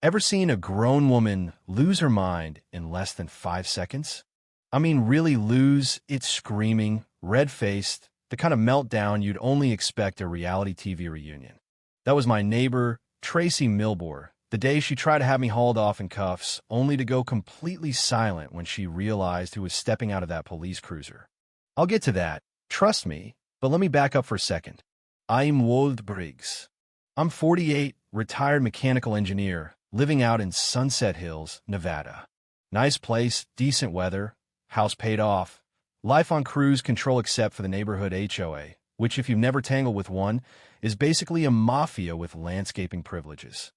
Ever seen a grown woman lose her mind in less than 5 seconds? I mean, really lose it, screaming, red-faced, the kind of meltdown you'd only expect at a reality TV reunion. That was my neighbor, Tracy Milbore, the day she tried to have me hauled off in cuffs, only to go completely silent when she realized who was stepping out of that police cruiser. I'll get to that, trust me, but let me back up for a second. I'm Wold Briggs. I'm 48, retired mechanical engineer, living out in Sunset Hills, Nevada. Nice place, decent weather, house paid off, life on cruise control except for the neighborhood HOA, which if you've never tangled with one, is basically a mafia with landscaping privileges.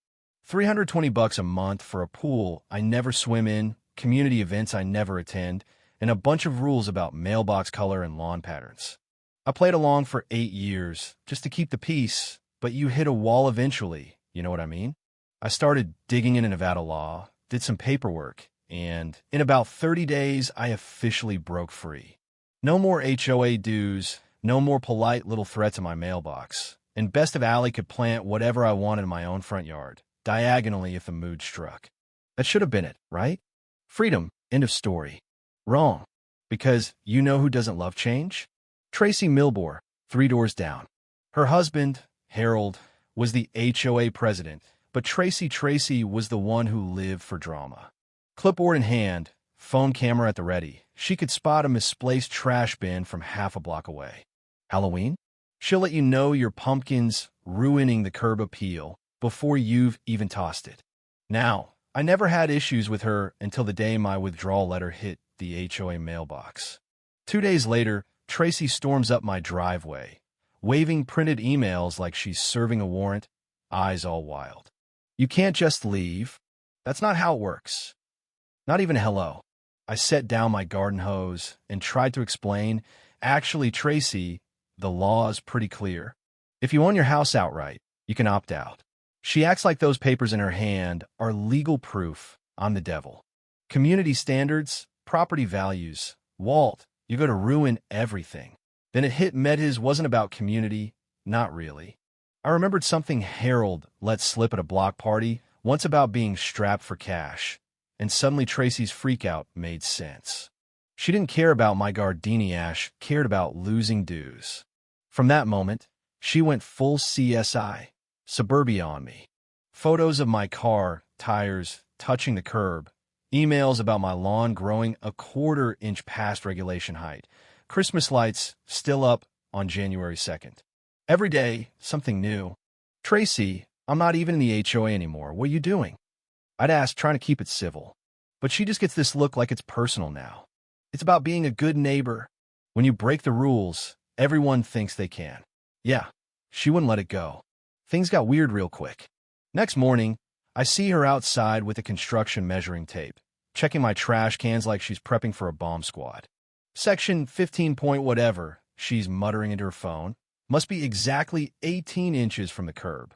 $320 a month for a pool I never swim in, community events I never attend, and a bunch of rules about mailbox color and lawn patterns. I played along for 8 years, just to keep the peace, but you hit a wall eventually, you know what I mean? I started digging into Nevada law, did some paperwork, and in about 30 days, I officially broke free. No more HOA dues, no more polite little threats in my mailbox, and best of Alley could plant whatever I wanted in my own front yard, diagonally if the mood struck. That should have been it, right? Freedom, end of story. Wrong. Because you know who doesn't love change? Tracy Milbore, 3 doors down. Her husband, Harold, was the HOA president, but Tracy was the one who lived for drama. Clipboard in hand, phone camera at the ready, she could spot a misplaced trash bin from half a block away. Halloween? She'll let you know your pumpkin's ruining the curb appeal before you've even tossed it. Now, I never had issues with her until the day my withdrawal letter hit the HOA mailbox. 2 days later, Tracy storms up my driveway, waving printed emails like she's serving a warrant, eyes all wild. You can't just leave. That's not how it works. Not even hello. I set down my garden hose and tried to explain, actually, Tracy, the law is pretty clear. If you own your house outright, you can opt out. She acts like those papers in her hand are legal proof I'm the devil. Community standards, property values. Walt, you're going to ruin everything. Then it hit me his wasn't about community, not really. I remembered something Harold let slip at a block party, once about being strapped for cash, and suddenly Tracy's freakout made sense. She didn't care about my Gardini ash, cared about losing dues. From that moment, she went full CSI, suburbia on me. Photos of my car, tires, touching the curb, emails about my lawn growing a 1/4 inch past regulation height, Christmas lights still up on January 2nd. Every day, something new. Tracy, I'm not even in the HOA anymore. What are you doing? I'd ask, trying to keep it civil. But she just gets this look like it's personal now. It's about being a good neighbor. When you break the rules, everyone thinks they can. Yeah, she wouldn't let it go. Things got weird real quick. Next morning, I see her outside with a construction measuring tape, checking my trash cans like she's prepping for a bomb squad. Section 15 point whatever, she's muttering into her phone, must be exactly 18 inches from the curb.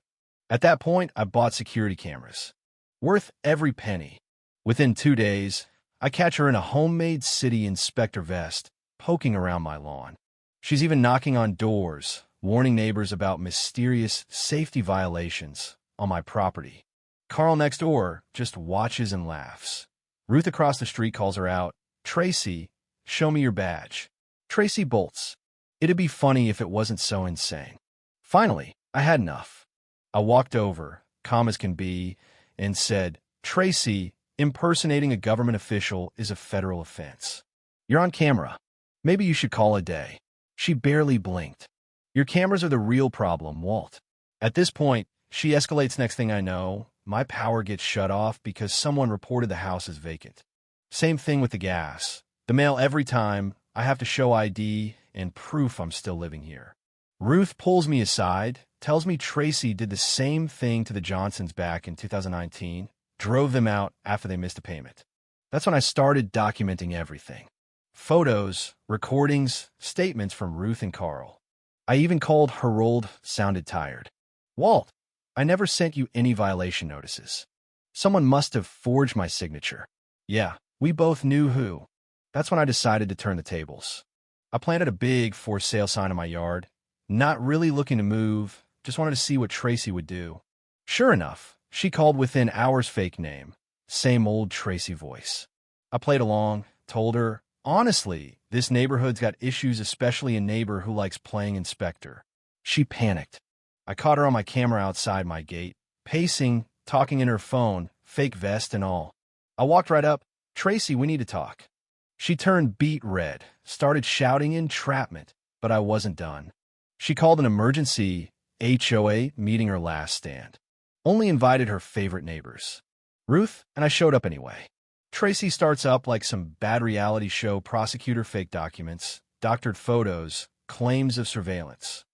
At that point, I bought security cameras. Worth every penny. Within 2 days, I catch her in a homemade city inspector vest, poking around my lawn. She's even knocking on doors, warning neighbors about mysterious safety violations on my property. Carl next door just watches and laughs. Ruth across the street calls her out, Tracy, show me your badge. Tracy bolts. It'd be funny if it wasn't so insane. Finally, I had enough. I walked over, calm as can be, and said, Tracy, impersonating a government official is a federal offense. You're on camera. Maybe you should call a day. She barely blinked. Your cameras are the real problem, Walt. At this point, she escalates. Next thing I know, my power gets shut off because someone reported the house as vacant. Same thing with the gas. The mail every time, I have to show ID and proof I'm still living here. Ruth pulls me aside, tells me Tracy did the same thing to the Johnsons back in 2019, drove them out after they missed a payment. That's when I started documenting everything. Photos, recordings, statements from Ruth and Carl. I even called Harold, sounded tired. Walt, I never sent you any violation notices. Someone must have forged my signature. Yeah, we both knew who. That's when I decided to turn the tables. I planted a big for sale sign in my yard, not really looking to move, just wanted to see what Tracy would do. Sure enough, She called within hours, fake name. Same old Tracy voice. I played along, told her, honestly, this neighborhood's got issues, especially a neighbor who likes playing inspector. She panicked. I caught her on my camera outside my gate, pacing, talking in her phone, fake vest and all. I walked right up. Tracy, we need to talk. She turned beet red, started shouting entrapment, but I wasn't done. She called an emergency HOA meeting, her last stand. Only invited her favorite neighbors. Ruth, and I showed up anyway. Tracy starts up like some bad reality show prosecutor, fake documents, doctored photos, claims of surveillance.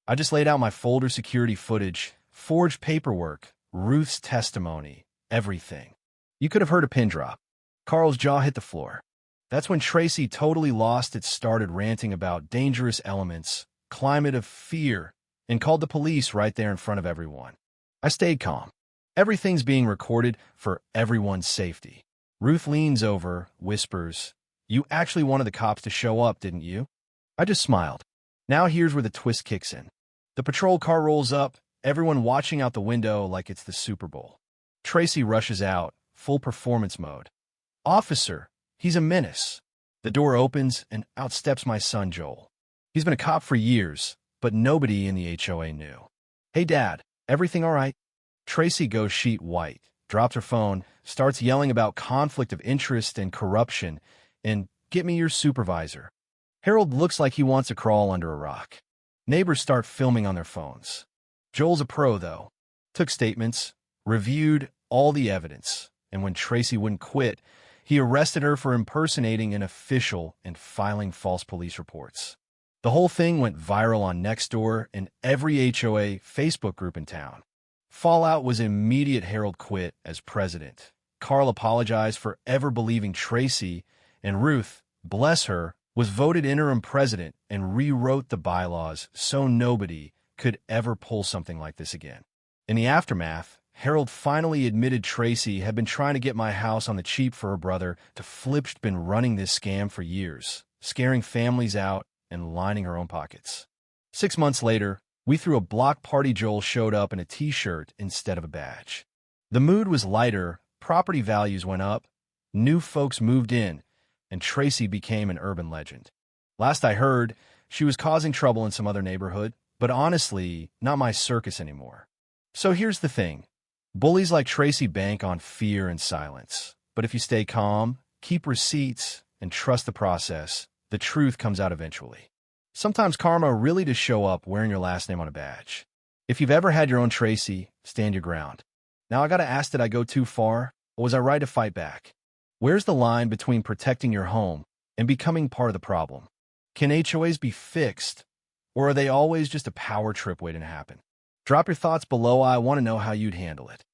I just laid out my folder, security footage, forged paperwork, Ruth's testimony, everything. You could have heard a pin drop. Carl's jaw hit the floor. That's when Tracy totally lost it, started ranting about dangerous elements, climate of fear, and called the police right there in front of everyone. I stayed calm. Everything's being recorded for everyone's safety. Ruth leans over, whispers, "You actually wanted the cops to show up, didn't you?" I just smiled. Now here's where the twist kicks in. The patrol car rolls up, everyone watching out the window like it's the Super Bowl. Tracy rushes out, full performance mode. "Officer, he's a menace." The door opens, and out steps my son, Joel. He's been a cop for years, but nobody in the HOA knew. "Hey, Dad, everything all right?" Tracy goes sheet white, drops her phone, starts yelling about conflict of interest and corruption, and "Get me your supervisor." Harold looks like he wants to crawl under a rock. Neighbors start filming on their phones. Joel's a pro, though. Took statements, reviewed all the evidence, and when Tracy wouldn't quit, he arrested her for impersonating an official and filing false police reports. The whole thing went viral on Nextdoor and every HOA Facebook group in town. Fallout was immediate. Harold quit as president. Carl apologized for ever believing Tracy, and Ruth, bless her, was voted interim president and rewrote the bylaws so nobody could ever pull something like this again. In the aftermath, Harold finally admitted Tracy had been trying to get my house on the cheap for her brother to flip. She'd been running this scam for years, scaring families out and lining her own pockets. 6 months later, we threw a block party. Joel showed up in a t-shirt instead of a badge. The mood was lighter, property values went up, new folks moved in, and Tracy became an urban legend. Last I heard, she was causing trouble in some other neighborhood, but honestly, not my circus anymore. So here's the thing. Bullies like Tracy bank on fear and silence. But if you stay calm, keep receipts, and trust the process, the truth comes out eventually. Sometimes karma really does show up wearing your last name on a badge. If you've ever had your own Tracy, stand your ground. Now I gotta ask, did I go too far, or was I right to fight back? Where's the line between protecting your home and becoming part of the problem? Can HOAs be fixed, or are they always just a power trip waiting to happen? Drop your thoughts below. I want to know how you'd handle it.